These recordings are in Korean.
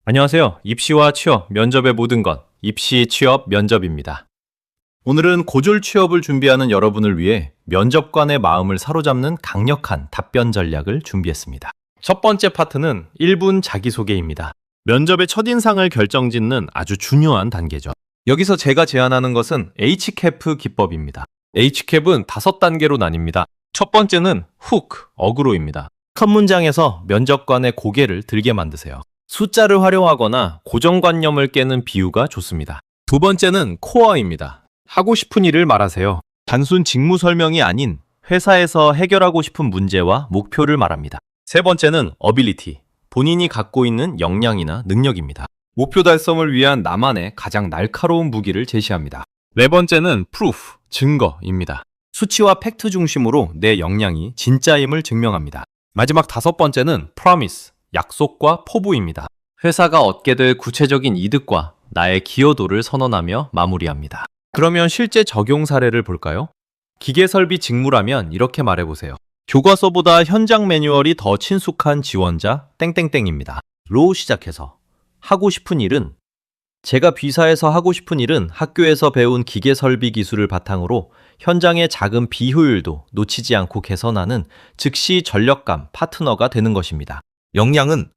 안녕하세요. 입시와 취업, 면접의 모든 것, 입시, 취업, 면접입니다. 오늘은 고졸 취업을 준비하는 여러분을 위해 면접관의 마음을 사로잡는 강력한 답변 전략을 준비했습니다. 첫 번째 파트는 1분 자기소개입니다. 면접의 첫인상을 결정짓는 아주 중요한 단계죠. 여기서 제가 제안하는 것은 HCAP 기법입니다. HCAP은 5단계로 나뉩니다. 첫 번째는 훅, 어그로입니다. 첫 문장에서 면접관의 고개를 들게 만드세요. 숫자를 활용하거나 고정관념을 깨는 비유가 좋습니다. 두 번째는 코어입니다. 하고 싶은 일을 말하세요. 단순 직무 설명이 아닌 회사에서 해결하고 싶은 문제와 목표를 말합니다. 세 번째는 어빌리티. 본인이 갖고 있는 역량이나 능력입니다. 목표 달성을 위한 나만의 가장 날카로운 무기를 제시합니다. 네 번째는 proof, 증거입니다. 수치와 팩트 중심으로 내 역량이 진짜임을 증명합니다. 마지막 5번째는 promise, 약속과 포부입니다. 회사가 얻게 될 구체적인 이득과 나의 기여도를 선언하며 마무리합니다. 그러면 실제 적용 사례를 볼까요? 기계설비 직무라면 이렇게 말해보세요. 교과서보다 현장 매뉴얼이 더 친숙한 지원자 땡땡땡입니다. 로 시작해서 하고 싶은 일은 제가 B사에서 하고 싶은 일은 학교에서 배운 기계설비 기술을 바탕으로 현장의 작은 비효율도 놓치지 않고 개선하는 즉시 전력감 파트너가 되는 것입니다. 역량은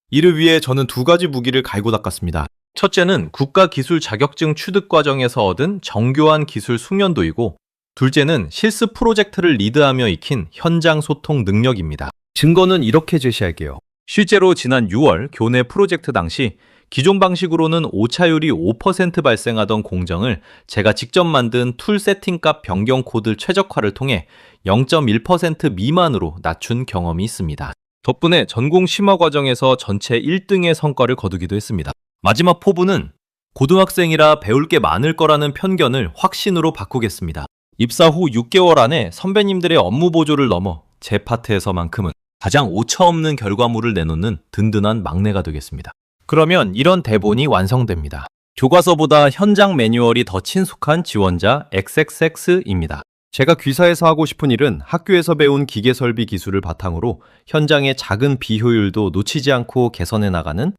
이를 위해 저는 2가지 무기를 갈고 닦았습니다. 첫째는 국가기술 자격증 취득 과정에서 얻은 정교한 기술 숙련도이고 둘째는 실습 프로젝트를 리드하며 익힌 현장 소통 능력입니다. 증거는 이렇게 제시할게요. 실제로 지난 6월 교내 프로젝트 당시 기존 방식으로는 오차율이 5% 발생하던 공정을 제가 직접 만든 툴 세팅값 변경 코드 최적화를 통해 0.1% 미만으로 낮춘 경험이 있습니다. 덕분에 전공 심화 과정에서 전체 1등의 성과를 거두기도 했습니다. 마지막 포부는 고등학생이라 배울 게 많을 거라는 편견을 확신으로 바꾸겠습니다. 입사 후 6개월 안에 선배님들의 업무 보조를 넘어 제 파트에서만큼은 가장 오차없는 결과물을 내놓는 든든한 막내가 되겠습니다. 그러면 이런 대본이 완성됩니다. 교과서보다 현장 매뉴얼이 더 친숙한 지원자 XXX입니다. 제가 귀사에서 하고 싶은 일은 학교에서 배운 기계설비 기술을 바탕으로 현장의 작은 비효율도 놓치지 않고 개선해 나가는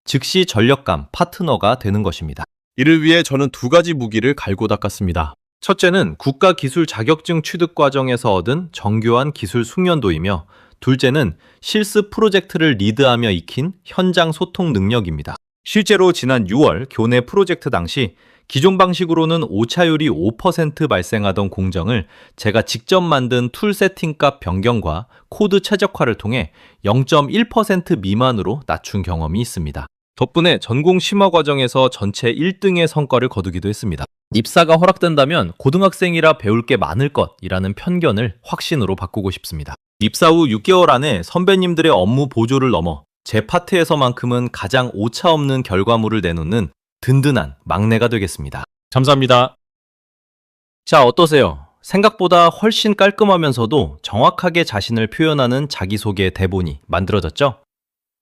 즉시 전력감 파트너가 되는 것입니다. 이를 위해 저는 2가지 무기를 갈고 닦았습니다. 첫째는 국가기술 자격증 취득 과정에서 얻은 정교한 기술 숙련도이며 둘째는 실습 프로젝트를 리드하며 익힌 현장 소통 능력입니다. 실제로 지난 6월 교내 프로젝트 당시 기존 방식으로는 오차율이 5% 발생하던 공정을 제가 직접 만든 툴 세팅값 변경과 코드 최적화를 통해 0.1% 미만으로 낮춘 경험이 있습니다. 덕분에 전공 심화 과정에서 전체 1등의 성과를 거두기도 했습니다. 입사가 허락된다면 고등학생이라 배울 게 많을 것이라는 편견을 확신으로 바꾸고 싶습니다. 입사 후 6개월 안에 선배님들의 업무 보조를 넘어 제 파트에서만큼은 가장 오차 없는 결과물을 내놓는 든든한 막내가 되겠습니다. 감사합니다. 자, 어떠세요? 생각보다 훨씬 깔끔하면서도 정확하게 자신을 표현하는 자기소개 대본이 만들어졌죠?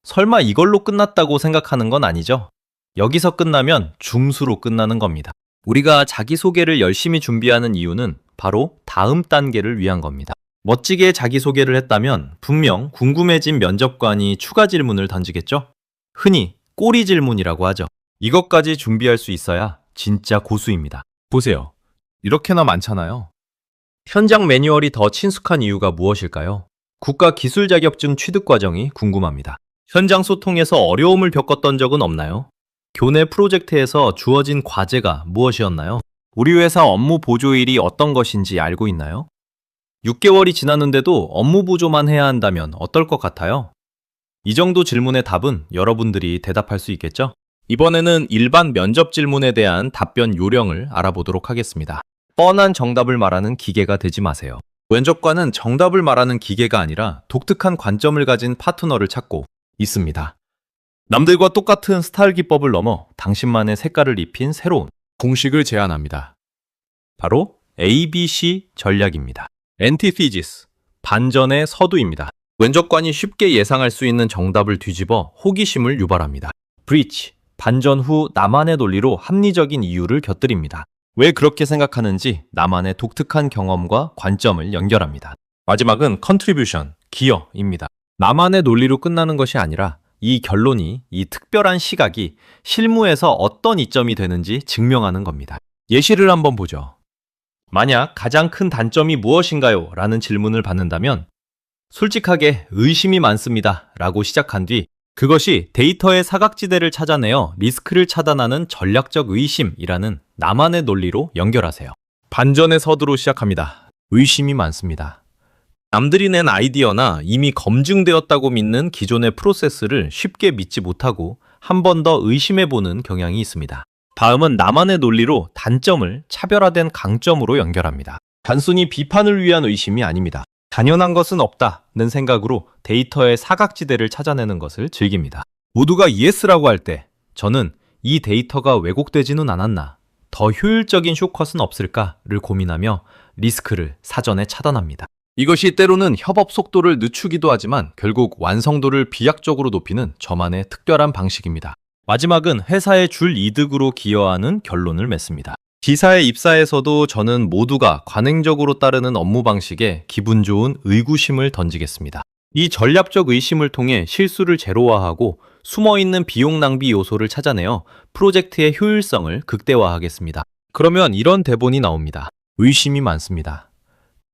설마 이걸로 끝났다고 생각하는 건 아니죠? 여기서 끝나면 중수로 끝나는 겁니다. 우리가 자기소개를 열심히 준비하는 이유는 바로 다음 단계를 위한 겁니다. 멋지게 자기소개를 했다면 분명 궁금해진 면접관이 추가 질문을 던지겠죠? 흔히 꼬리 질문이라고 하죠. 이것까지 준비할 수 있어야 진짜 고수입니다. 보세요. 이렇게나 많잖아요. 현장 매뉴얼이 더 친숙한 이유가 무엇일까요? 국가 기술 자격증 취득 과정이 궁금합니다. 현장 소통에서 어려움을 겪었던 적은 없나요? 교내 프로젝트에서 주어진 과제가 무엇이었나요? 우리 회사 업무 보조일이 어떤 것인지 알고 있나요? 6개월이 지났는데도 업무 보조만 해야 한다면 어떨 것 같아요? 이 정도 질문의 답은 여러분들이 대답할 수 있겠죠? 이번에는 일반 면접 질문에 대한 답변 요령을 알아보도록 하겠습니다. 뻔한 정답을 말하는 기계가 되지 마세요. 면접관은 정답을 말하는 기계가 아니라 독특한 관점을 가진 파트너를 찾고 있습니다. 남들과 똑같은 스타일 기법을 넘어 당신만의 색깔을 입힌 새로운 공식을 제안합니다. 바로 ABC 전략입니다. Antithesis, 반전의 서두입니다. 면접관이 쉽게 예상할 수 있는 정답을 뒤집어 호기심을 유발합니다. Breach, 반전 후 나만의 논리로 합리적인 이유를 곁들입니다. 왜 그렇게 생각하는지 나만의 독특한 경험과 관점을 연결합니다. 마지막은 Contribution, 기여입니다. 나만의 논리로 끝나는 것이 아니라 이 결론이, 이 특별한 시각이 실무에서 어떤 이점이 되는지 증명하는 겁니다. 예시를 한번 보죠. 만약 가장 큰 단점이 무엇인가요? 라는 질문을 받는다면 솔직하게 의심이 많습니다. 라고 시작한 뒤 그것이 데이터의 사각지대를 찾아내어 리스크를 차단하는 전략적 의심이라는 나만의 논리로 연결하세요. 반전의 서두로 시작합니다. 의심이 많습니다. 남들이 낸 아이디어나 이미 검증되었다고 믿는 기존의 프로세스를 쉽게 믿지 못하고 한 번 더 의심해보는 경향이 있습니다. 다음은 나만의 논리로 단점을 차별화된 강점으로 연결합니다. 단순히 비판을 위한 의심이 아닙니다. 당연한 것은 없다는 생각으로 데이터의 사각지대를 찾아내는 것을 즐깁니다. 모두가 ES라고 할 때 저는 이 데이터가 왜곡되지는 않았나, 더 효율적인 숏컷은 없을까를 고민하며 리스크를 사전에 차단합니다. 이것이 때로는 협업 속도를 늦추기도 하지만 결국 완성도를 비약적으로 높이는 저만의 특별한 방식입니다. 마지막은 회사의 줄 이득으로 기여하는 결론을 맺습니다. 기사에 입사에서도 저는 모두가 관행적으로 따르는 업무 방식에 기분 좋은 의구심을 던지겠습니다. 이 전략적 의심을 통해 실수를 제로화하고 숨어있는 비용 낭비 요소를 찾아내어 프로젝트의 효율성을 극대화하겠습니다. 그러면 이런 대본이 나옵니다. 의심이 많습니다.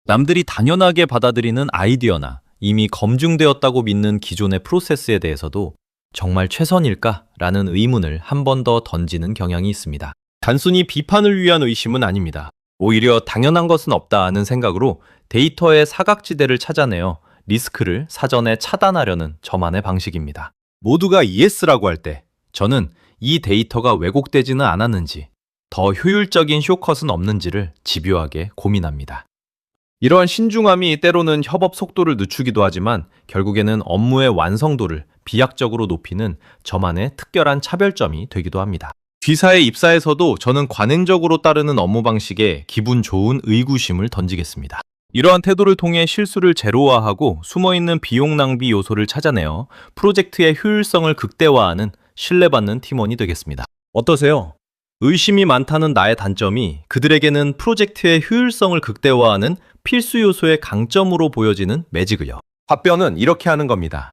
남들이 당연하게 받아들이는 아이디어나 이미 검증되었다고 믿는 기존의 프로세스에 대해서도 정말 최선일까라는 의문을 한 번 더 던지는 경향이 있습니다. 단순히 비판을 위한 의심은 아닙니다. 오히려 당연한 것은 없다는 생각으로 데이터의 사각지대를 찾아내어 리스크를 사전에 차단하려는 저만의 방식입니다. 모두가 ES라고 할 때 저는 이 데이터가 왜곡되지는 않았는지, 더 효율적인 숏컷은 없는지를 집요하게 고민합니다. 이러한 신중함이 때로는 협업 속도를 늦추기도 하지만 결국에는 업무의 완성도를 비약적으로 높이는 저만의 특별한 차별점이 되기도 합니다. 귀사에 입사에서도 저는 관행적으로 따르는 업무 방식에 기분 좋은 의구심을 던지겠습니다. 이러한 태도를 통해 실수를 제로화하고 숨어있는 비용 낭비 요소를 찾아내어 프로젝트의 효율성을 극대화하는 신뢰받는 팀원이 되겠습니다. 어떠세요? 의심이 많다는 나의 단점이 그들에게는 프로젝트의 효율성을 극대화하는 필수 요소의 강점으로 보여지는 매직을요. 답변은 이렇게 하는 겁니다.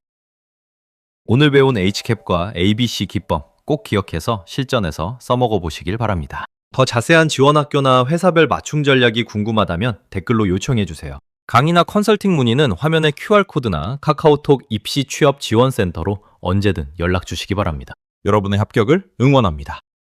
오늘 배운 HCAP과 ABC 기법 꼭 기억해서 실전에서 써먹어 보시길 바랍니다. 더 자세한 지원학교나 회사별 맞춤 전략이 궁금하다면 댓글로 요청해 주세요. 강의나 컨설팅 문의는 화면의 QR코드나 카카오톡 입시 취업 지원센터로 언제든 연락 주시기 바랍니다. 여러분의 합격을 응원합니다.